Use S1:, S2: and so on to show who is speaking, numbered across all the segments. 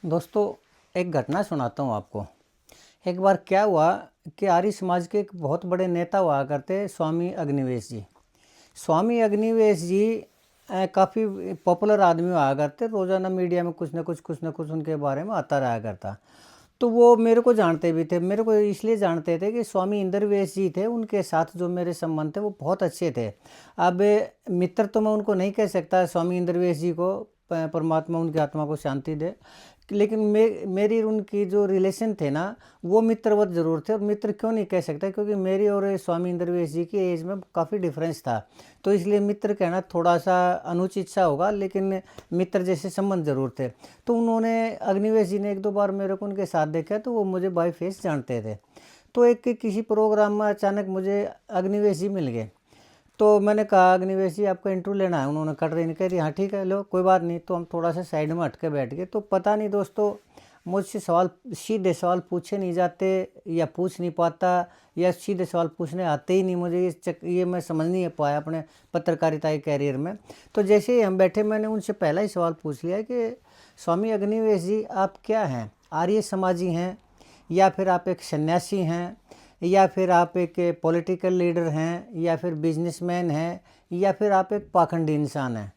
S1: दोस्तों, एक घटना सुनाता हूँ आपको। एक बार क्या हुआ कि आर्य समाज के एक बहुत बड़े नेता हुआ करते स्वामी अग्निवेश जी। स्वामी अग्निवेश जी काफ़ी पॉपुलर आदमी हुआ करते। रोज़ाना मीडिया में कुछ न कुछ उनके बारे में आता रहा करता। तो वो मेरे को जानते भी थे। मेरे को इसलिए जानते थे कि स्वामी इंद्रवेश जी थे, उनके साथ जो मेरे संबंध थे वो बहुत अच्छे थे। अब मित्र तो मैं उनको नहीं कह सकता, स्वामी इंद्रवेश जी को परमात्मा उनकी आत्मा को शांति दे। लेकिन मेरी उनकी जो रिलेशन थे ना, वो मित्रवत जरूर थे। और मित्र क्यों नहीं कह सकता, क्योंकि मेरी और स्वामी इंद्रवेश जी की एज में काफ़ी डिफरेंस था। तो इसलिए मित्र कहना थोड़ा सा अनुचित सा होगा, लेकिन मित्र जैसे संबंध जरूर थे। तो उन्होंने अग्निवेश जी ने एक दो बार मेरे को उनके साथ देखा, तो वो मुझे बाय फेस जानते थे। तो एक किसी प्रोग्राम में अचानक मुझे अग्निवेश जी मिल गए। तो मैंने कहा, अग्निवेश जी आपका इंटरव्यू लेना है। उन्होंने कट रही कह रही हाँ ठीक है, लो कोई बात नहीं। तो हम थोड़ा सा साइड में हट के बैठ गए। तो पता नहीं दोस्तों, मुझसे सवाल सीधे सवाल पूछे नहीं जाते, या पूछ नहीं पाता, या सीधे सवाल पूछने आते ही नहीं मुझे। ये मैं समझ नहीं पाया अपने पत्रकारिता के कैरियर में। तो जैसे ही हम बैठे, मैंने उनसे पहला ही सवाल पूछ लिया कि स्वामी अग्निवेश जी, आप क्या हैं? आर्य समाजी हैं, या फिर आप एक सन्यासी हैं, या फिर आप एक पॉलिटिकल लीडर हैं, या फिर बिजनेसमैन हैं, या फिर आप एक पाखंडी इंसान हैं?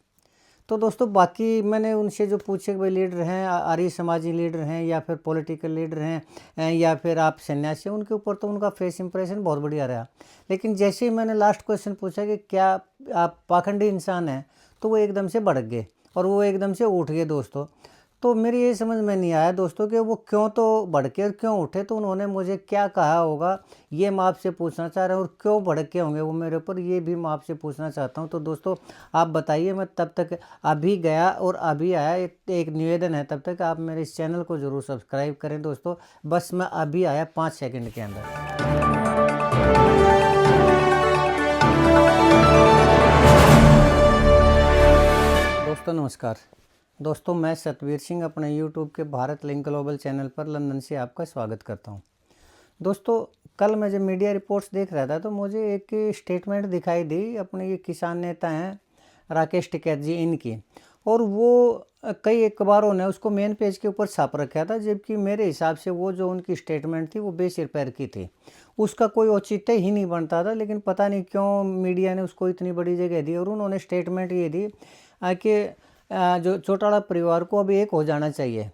S1: तो दोस्तों, बाकी मैंने उनसे जो पूछे कि भाई लीडर हैं, आर्य समाजी लीडर हैं, या फिर पॉलिटिकल लीडर हैं, या फिर आप सन्यासी हैं, उनके ऊपर तो उनका फेस इंप्रेशन बहुत बढ़िया रहा। लेकिन जैसे ही मैंने लास्ट क्वेश्चन पूछा कि क्या आप पाखंडी इंसान हैं, तो वो एकदम से भड़क गए और वो एकदम से उठ गए दोस्तों। तो मेरी ये समझ में नहीं आया दोस्तों कि वो क्यों तो भड़के और क्यों उठे। तो उन्होंने मुझे क्या कहा होगा, ये मैं आपसे पूछना चाह रहा हूँ। और क्यों भड़के होंगे वो मेरे ऊपर, ये भी मैं आपसे पूछना चाहता हूँ। तो दोस्तों, आप बताइए। मैं तब तक अभी गया और अभी आया। एक निवेदन है, तब तक आप मेरे इस चैनल को ज़रूर सब्सक्राइब करें दोस्तों। बस मैं अभी आया 5 सेकंड के अंदर। दोस्तों नमस्कार। दोस्तों, मैं सतवीर सिंह अपने YouTube के भारत लिंक ग्लोबल चैनल पर लंदन से आपका स्वागत करता हूं। दोस्तों, कल मैं जब मीडिया रिपोर्ट्स देख रहा था, तो मुझे एक स्टेटमेंट दिखाई दी। अपने ये किसान नेता हैं राकेश टिकैत जी, इनकी। और वो कई अखबारों ने उसको मेन पेज के ऊपर छाप रखा था, जबकि मेरे हिसाब से वो जो उनकी स्टेटमेंट थी वो बेसिर पैर की थी। उसका कोई औचित्य ही नहीं बनता था। लेकिन पता नहीं क्यों मीडिया ने उसको इतनी बड़ी जगह दी। और उन्होंने स्टेटमेंट ये दी कि जो चौटाला परिवार को अब एक हो जाना चाहिए,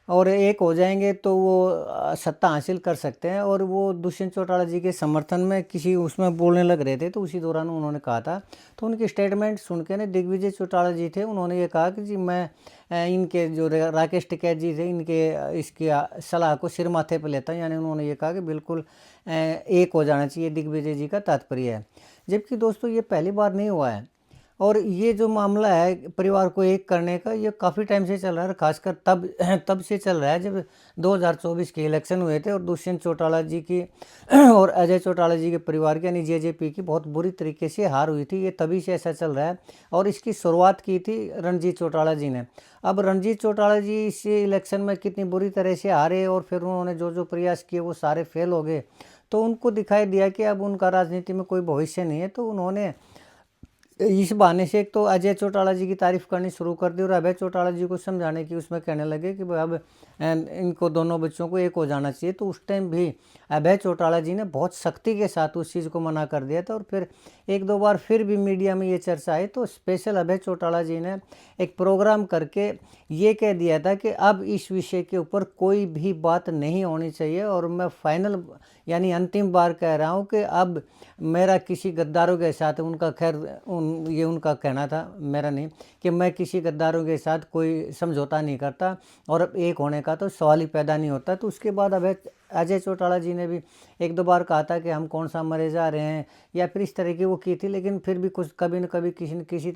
S1: और एक हो जाएंगे तो वो सत्ता हासिल कर सकते हैं। और वो दुष्यंत चौटाला जी के समर्थन में किसी उसमें बोलने लग रहे थे, तो उसी दौरान उन्होंने कहा था। तो उनकी स्टेटमेंट सुन के ने दिग्विजय चौटाला जी थे, उन्होंने ये कहा कि जी मैं इनके जो राकेश टिकैत जी थे, इनके इसकी सलाह को सिर माथे पर लेता हूँ। यानी उन्होंने ये कहा कि बिल्कुल एक हो जाना चाहिए, दिग्विजय जी का तात्पर्य है। जबकि दोस्तों, ये पहली बार नहीं हुआ है। और ये जो मामला है परिवार को एक करने का, ये काफ़ी टाइम से चल रहा है। खासकर तब से चल रहा है जब 2024 के इलेक्शन हुए थे, और दुष्यंत चौटाला जी की और अजय चौटाला जी के परिवार की, यानी जेजेपी की, बहुत बुरी तरीके से हार हुई थी। ये तभी से ऐसा चल रहा है। और इसकी शुरुआत की थी रणजीत चौटाला जी ने। अब रणजीत चौटाला जी इस इलेक्शन में कितनी बुरी तरह से हारे, और फिर उन्होंने जो जो प्रयास किए वो सारे फेल हो गए। तो उनको दिखाई दिया कि अब उनका राजनीति में कोई भविष्य नहीं है। तो उन्होंने इस बहाने से एक तो अजय चौटाला जी की तारीफ करनी शुरू कर दी, और अभय चौटाला जी को समझाने की उसमें कहने लगे कि भाई अब इनको दोनों बच्चों को एक हो जाना चाहिए। तो उस टाइम भी अभय चौटाला जी ने बहुत सख्ती के साथ उस चीज़ को मना कर दिया था। और फिर एक दो बार फिर भी मीडिया में ये चर्चा आई, तो स्पेशल अभय चौटाला जी ने एक प्रोग्राम करके ये कह दिया था कि अब इस विषय के ऊपर कोई भी बात नहीं होनी चाहिए। और मैं फाइनल यानी अंतिम बार कह रहा हूँ कि अब मेरा किसी गद्दारों के साथ, उनका खैर ये उनका कहना था, मेरा नहीं, कि मैं किसी गद्दारों के साथ कोई समझौता नहीं करता, और अब एक होने का तो सवाल ही पैदा नहीं होता। तो उसके बाद अब अजय चौटाला जी ने भी एक दो बार कहा था कि हम कौन सा मरे जा रहे हैं, या फिर इस तरह की वो की थी। लेकिन फिर भी कुछ कभी न कभी किसी न किसी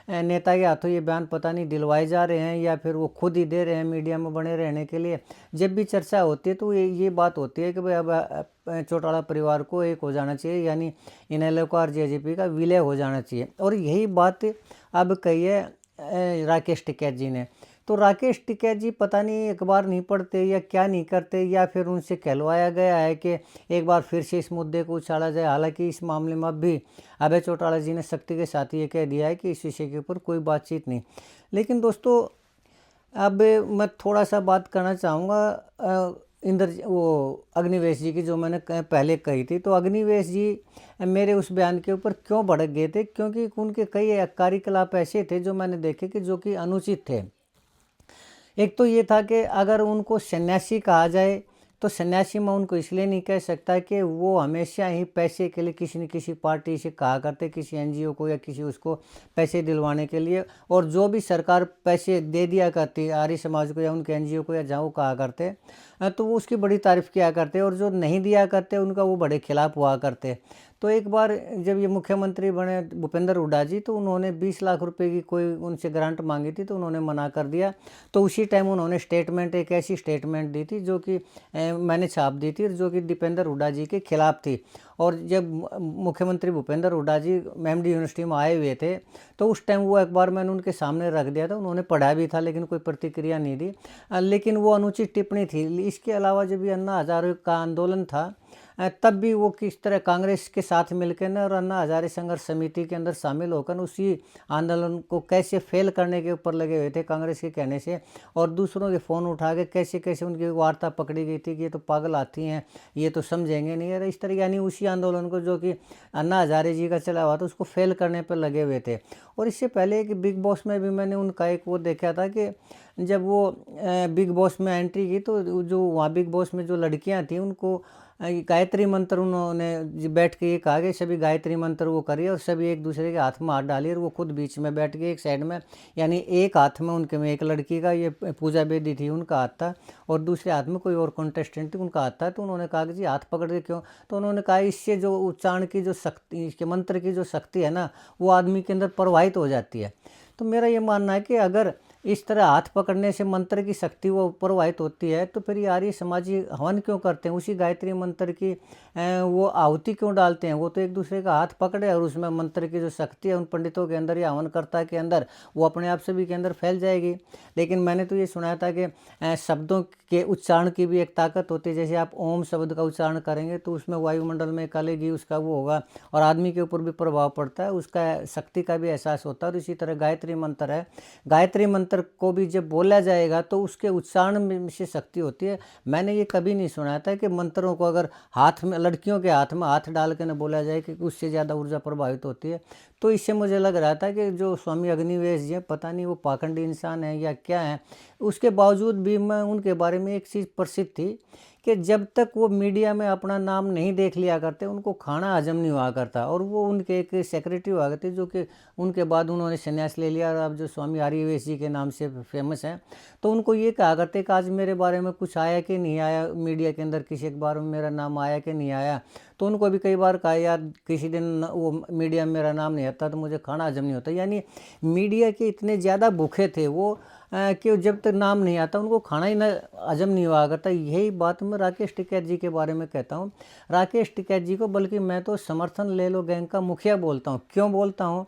S1: नेता के हाथों ये बयान पता नहीं दिलवाए जा रहे हैं, या फिर वो खुद ही दे रहे हैं मीडिया में बने रहने के लिए। जब भी चर्चा होती है तो ये बात होती है कि भाई अब चौटाला परिवार को एक हो जाना चाहिए, यानी इनेलो का और जेजेपी का विलय हो जाना चाहिए। और यही बात अब कही है राकेश टिकैत जी ने। तो राकेश टिकैत जी पता नहीं अखबार नहीं पढ़ते या क्या नहीं करते, या फिर उनसे कहलवाया गया है कि एक बार फिर से इस मुद्दे को उछाला जाए। हालांकि इस मामले में अब भी अभय चौटाला जी ने सख्ती के साथ ये कह दिया है कि इस विषय के ऊपर कोई बातचीत नहीं। लेकिन दोस्तों, अब मैं थोड़ा सा बात करना चाहूँगा इंद्र वो अग्निवेश जी की, जो मैंने पहले कही थी। तो अग्निवेश जी मेरे उस बयान के ऊपर क्यों भड़क गए थे, क्योंकि उनके कई कार्यकलाप ऐसे थे जो मैंने देखे कि जो कि अनुचित थे। एक तो ये था कि अगर उनको सन्यासी कहा जाए तो सन्यासी मैं उनको इसलिए नहीं कह सकता कि वो हमेशा ही पैसे के लिए किसी न किसी पार्टी से कहा करते, किसी एनजीओ को या किसी उसको पैसे दिलवाने के लिए, और जो भी सरकार पैसे दे दिया करती आर्य समाज को या उनके एनजीओ को या जहाँ वो कहा करते तो वो उसकी बड़ी तारीफ किया करते, और जो नहीं दिया करते उनका वो बड़े खिलाफ हुआ करते। तो एक बार जब ये मुख्यमंत्री बने भूपेंद्र हुड्डा जी, तो उन्होंने 20 लाख रुपए की कोई उनसे ग्रांट मांगी थी, तो उन्होंने मना कर दिया। तो उसी टाइम उन्होंने स्टेटमेंट, एक ऐसी स्टेटमेंट दी थी जो कि मैंने छाप दी थी, जो कि दीपेंद्र हुड्डा जी के खिलाफ थी। और जब मुख्यमंत्री भूपेंद्र हुड्डा जी एमडी यूनिवर्सिटी में आए हुए थे, तो उस टाइम वो अखबार मैंने उनके सामने रख दिया था, उन्होंने पढ़ा भी था लेकिन कोई प्रतिक्रिया नहीं दी। लेकिन वो अनुचित टिप्पणी थी। इसके अलावा जब ये अन्ना हजारे का आंदोलन था, तब भी वो किस तरह कांग्रेस के साथ मिलकर न और अन्ना हजारे संघर्ष समिति के अंदर शामिल होकर उसी आंदोलन को कैसे फेल करने के ऊपर लगे हुए थे कांग्रेस के कहने से, और दूसरों के फ़ोन उठा के कैसे कैसे उनकी वार्ता पकड़ी गई थी कि ये तो पागल आती हैं, ये तो समझेंगे नहीं, अरे इस तरह, यानी उसी आंदोलन को जो कि अन्ना हजारे जी का चला हुआ था उसको फेल करने पर लगे हुए थे। और इससे पहले कि बिग बॉस में भी मैंने उनका एक वो देखा था कि जब वो बिग बॉस में एंट्री की, तो जो वहाँ बिग बॉस में जो लड़कियाँ थीं उनको गायत्री मंत्र उन्होंने बैठ के ये कहा कि सभी गायत्री मंत्र वो करिए, और सभी एक दूसरे के हाथ में हाथ डालिए, और वो खुद बीच में बैठ के एक साइड में, यानी एक हाथ में उनके में एक लड़की का ये पूजा बेदी थी उनका हाथ था, और दूसरे हाथ में कोई और कंटेस्टेंट थी उनका हाथ था। तो उन्होंने कहा कि जी हाथ पकड़ के क्यों? तो उन्होंने कहा इससे जो उच्चारण की जो शक्ति, इसके मंत्र की जो शक्ति है ना, वो आदमी के अंदर प्रवाहित हो जाती है। तो मेरा ये मानना है कि अगर इस तरह हाथ पकड़ने से मंत्र की शक्ति वो प्रवाहित होती है, तो फिर ये आर्य समाजी हवन क्यों करते हैं? उसी गायत्री मंत्र की वो आहुति क्यों डालते हैं? वो तो एक दूसरे का हाथ पकड़े और उसमें मंत्र की जो शक्ति है उन पंडितों के अंदर या हवनकर्ता के अंदर, वो अपने आप सभी के अंदर फैल जाएगी। लेकिन मैंने तो ये सुना था कि शब्दों के उच्चारण की भी एक ताकत होती है। जैसे आप ओम शब्द का उच्चारण करेंगे तो उसमें वायुमंडल में कलेगी उसका वो होगा, और आदमी के ऊपर भी प्रभाव पड़ता है, उसका शक्ति का भी एहसास होता है। और इसी तरह गायत्री मंत्र है, गायत्री मंत्र को भी जब बोला जाएगा तो उसके उच्चारण में से शक्ति होती है। मैंने ये कभी नहीं सुना था कि मंत्रों को अगर हाथ में, लड़कियों के हाथ में हाथ डाल के न बोला जाए कि उससे ज़्यादा ऊर्जा प्रभावित होती है। तो इससे मुझे लग रहा था कि जो स्वामी अग्निवेश जी हैं, पता नहीं वो पाखंडी इंसान है या क्या है। उसके बावजूद भी मैं उनके बारे में एक चीज़ प्रसिद्ध थी कि जब तक वो मीडिया में अपना नाम नहीं देख लिया करते, उनको खाना हजम नहीं हुआ करता। और वो उनके एक सेक्रेटरी हुआ करते जो कि उनके बाद उन्होंने संन्यास ले लिया, और अब जो स्वामी आर्यवेश जी के नाम से फेमस हैं। तो उनको ये कहा करते कि आज मेरे बारे में कुछ आया कि नहीं आया, मीडिया के अंदर किसी अखबार में मेरा नाम आया कि नहीं आया। तो उनको भी कई बार कहा यार किसी दिन वो मीडिया में मेरा नाम नहीं आता तो मुझे खाना हजम नहीं होता। यानी मीडिया के इतने ज़्यादा भूखे थे वो कि जब तक नाम नहीं आता उनको खाना ही ना हजम नहीं हुआ करता। यही बात मैं राकेश टिकैत जी के बारे में कहता हूँ। राकेश टिकैत जी को बल्कि मैं तो समर्थन ले लो गैंग का मुखिया बोलता हूँ। क्यों बोलता हूँ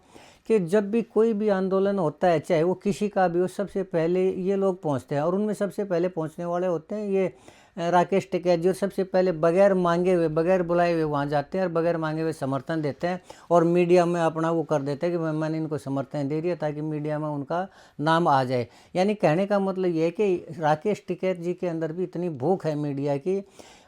S1: कि जब भी कोई भी आंदोलन होता है, चाहे वो किसी का भी हो, सबसे पहले ये लोग पहुँचते हैं, और उनमें सबसे पहले पहुँचने वाले होते हैं ये राकेश टिकैत जी। और सबसे पहले बगैर मांगे हुए, बगैर बुलाए हुए वहाँ जाते हैं और बगैर मांगे हुए समर्थन देते हैं, और मीडिया में अपना वो कर देते हैं कि मैंने इनको समर्थन दे दिया ताकि मीडिया में उनका नाम आ जाए। यानी कहने का मतलब ये है कि राकेश टिकैत जी के अंदर भी इतनी भूख है मीडिया की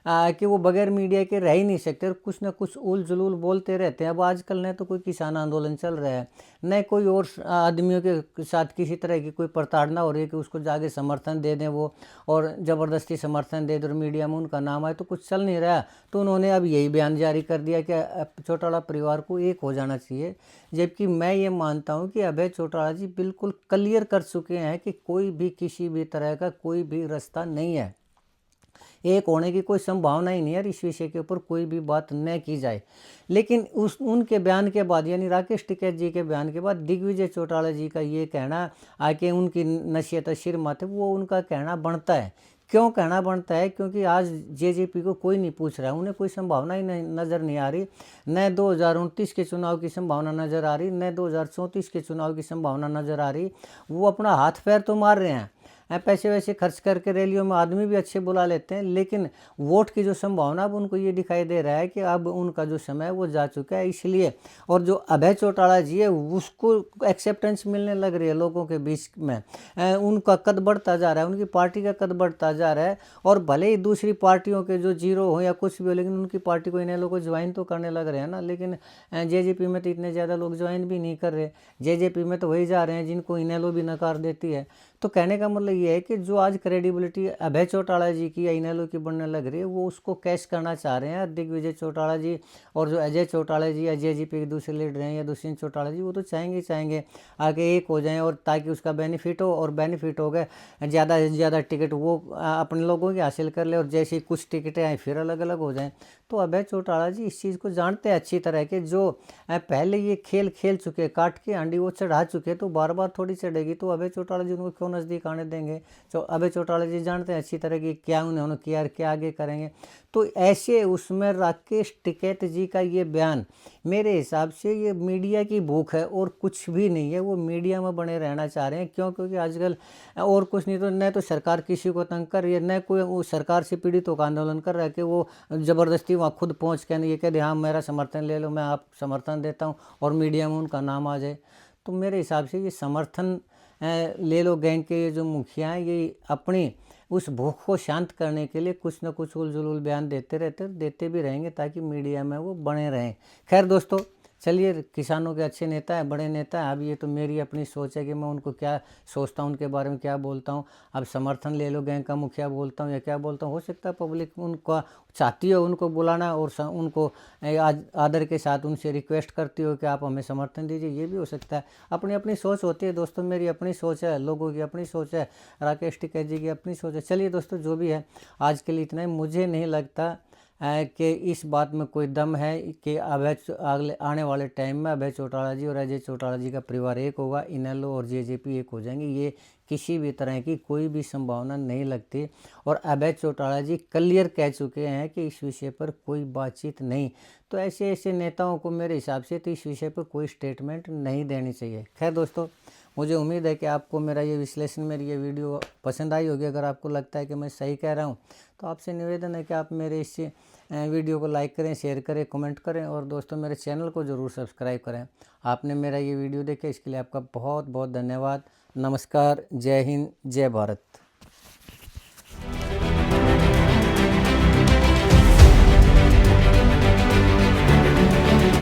S1: कि वो बगैर मीडिया के रह ही नहीं सकते, और कुछ ना कुछ उल जुलूल बोलते रहते हैं। अब आजकल न तो कोई किसान आंदोलन चल रहा है, न कोई और आदमियों के साथ किसी तरह की कोई प्रताड़ना हो रही है कि उसको जाके समर्थन दे दें वो, और ज़बरदस्ती समर्थन दे दें और मीडिया में उनका नाम आए, तो कुछ चल नहीं रहा। तो उन्होंने अब यही बयान जारी कर दिया कि चौटाला परिवार को एक हो जाना चाहिए। जबकि मैं ये मानता हूँ कि अभय चौटाला जी बिल्कुल क्लियर कर चुके हैं कि कोई भी किसी भी तरह का कोई भी रास्ता नहीं है, एक होने की कोई संभावना ही नहीं है, इस विषय के ऊपर कोई भी बात न की जाए। लेकिन उनके बयान के बाद, यानी राकेश टिकैत जी के बयान के बाद, दिग्विजय चौटाला जी का ये कहना आके उनकी नसीहत सिर माथे, वो उनका कहना बनता है। क्यों कहना बनता है? क्योंकि आज जेजेपी को कोई नहीं पूछ रहा है, उन्हें कोई संभावना ही नज़र नहीं आ रही। न 2029 के चुनाव की संभावना नज़र आ रही, न 2034 के चुनाव की संभावना नज़र आ रही। वो अपना हाथ पैर तो मार रहे हैं, पैसे वैसे खर्च करके रैलियों में आदमी भी अच्छे बुला लेते हैं, लेकिन वोट की जो संभावना अब उनको ये दिखाई दे रहा है कि अब उनका जो समय है वो जा चुका है, इसलिए। और जो अभय चौटाला जी है उसको एक्सेप्टेंस मिलने लग रही है लोगों के बीच में, उनका कद बढ़ता जा रहा है, उनकी पार्टी का कद बढ़ता जा रहा है। और भले ही दूसरी पार्टियों के जो जीरो हो या कुछ भी हो, लेकिन उनकी पार्टी को इन्हें लोग ज्वाइन तो करने लग रहे हैं ना। लेकिन जेजेपी में तो इतने ज़्यादा लोग ज्वाइन भी नहीं कर रहे, जेजेपी में तो वही जा रहे हैं जिनको इनेलो भी नकार देती है। तो कहने का मतलब ये है कि जो आज क्रेडिबिलिटी अभय चौटाला जी की या इनेलो की बनने लग रही है, वो उसको कैश करना चाह रहे हैं दिग्विजय चौटाला जी। और जो अजय चौटाला जी या जेजेपी के दूसरे लीडर हैं या दुष्यंत चौटाला जी, वो तो चाहेंगे आगे एक हो जाएं, और ताकि उसका बेनिफिट हो, और बेनिफिट हो गए ज़्यादा से ज़्यादा टिकट वो अपने लोगों की हासिल कर ले, और जैसे कुछ टिकटें आए फिर अलग अलग हो जाएं। तो अभय चौटाला जी इस चीज़ को जानते हैं अच्छी तरह के, जो पहले ये खेल खेल चुके, काट के हांडी वो चढ़ा चुके, तो बार बार थोड़ी चढ़ेगी। तो अभय चौटाला जी उनको क्यों नज़दीक आने देंगे। तो अभय चौटाला जी जानते हैं अच्छी तरह की क्या उन्होंने किया और क्या आगे करेंगे। तो ऐसे उसमें राकेश टिकैत जी का ये बयान, मेरे हिसाब से ये मीडिया की भूख है और कुछ भी नहीं है। वो मीडिया में बने रहना चाह रहे हैं, क्यों? क्योंकि आजकल और कुछ नहीं, तो न तो सरकार किसी को तंग कर रही है, न कोई वो सरकार से पीड़ितों का आंदोलन कर रहा है कि वो ज़बरदस्ती वहाँ खुद पहुँच के ये कह दे हाँ मेरा समर्थन ले लो, मैं आप समर्थन देता हूँ, और मीडिया में उनका नाम आ जाए। तो मेरे हिसाब से ये समर्थन ले लो गैंग के ये जो मुखिया हैं, ये अपनी उस भूख को शांत करने के लिए कुछ न कुछ उलझुल बयान देते भी रहेंगे, ताकि मीडिया में वो बने रहें। खैर दोस्तों, चलिए, किसानों के अच्छे नेता है, बड़े नेता है। अब ये तो मेरी अपनी सोच है कि मैं उनको क्या सोचता हूँ, उनके बारे में क्या बोलता हूँ। अब समर्थन ले लो गैंग का मुखिया बोलता हूँ या क्या बोलता हूँ, हो सकता है पब्लिक उनका चाहती हो उनको बुलाना, और उनको आदर के साथ उनसे रिक्वेस्ट करती हो कि आप हमें समर्थन दीजिए, ये भी हो सकता है। अपनी अपनी सोच होती है दोस्तों, मेरी अपनी सोच है, लोगों की अपनी सोच है, राकेश टिकैत जी की अपनी सोच है। चलिए दोस्तों, जो भी है आज के लिए इतना ही। मुझे नहीं लगता कि इस बात में कोई दम है कि अगले आने वाले टाइम में अभय चौटाला जी और अजय चौटाला जी का परिवार एक होगा, इनेलो और जेजेपी एक हो जाएंगे। ये किसी भी तरह की कोई भी संभावना नहीं लगती। और अभय चौटाला जी क्लियर कह चुके हैं कि इस विषय पर कोई बातचीत नहीं। तो ऐसे ऐसे नेताओं को मेरे हिसाब से तो इस विषय पर कोई स्टेटमेंट नहीं देनी चाहिए। खैर दोस्तों, मुझे उम्मीद है कि आपको मेरा ये विश्लेषण, मेरी ये वीडियो पसंद आई होगी। अगर आपको लगता है कि मैं सही कह रहा हूँ, तो आपसे निवेदन है कि आप मेरे इस वीडियो को लाइक करें, शेयर करें, कमेंट करें, और दोस्तों मेरे चैनल को ज़रूर सब्सक्राइब करें। आपने मेरा ये वीडियो देखा, इसके लिए आपका बहुत बहुत धन्यवाद। नमस्कार, जय हिंद, जय भारत।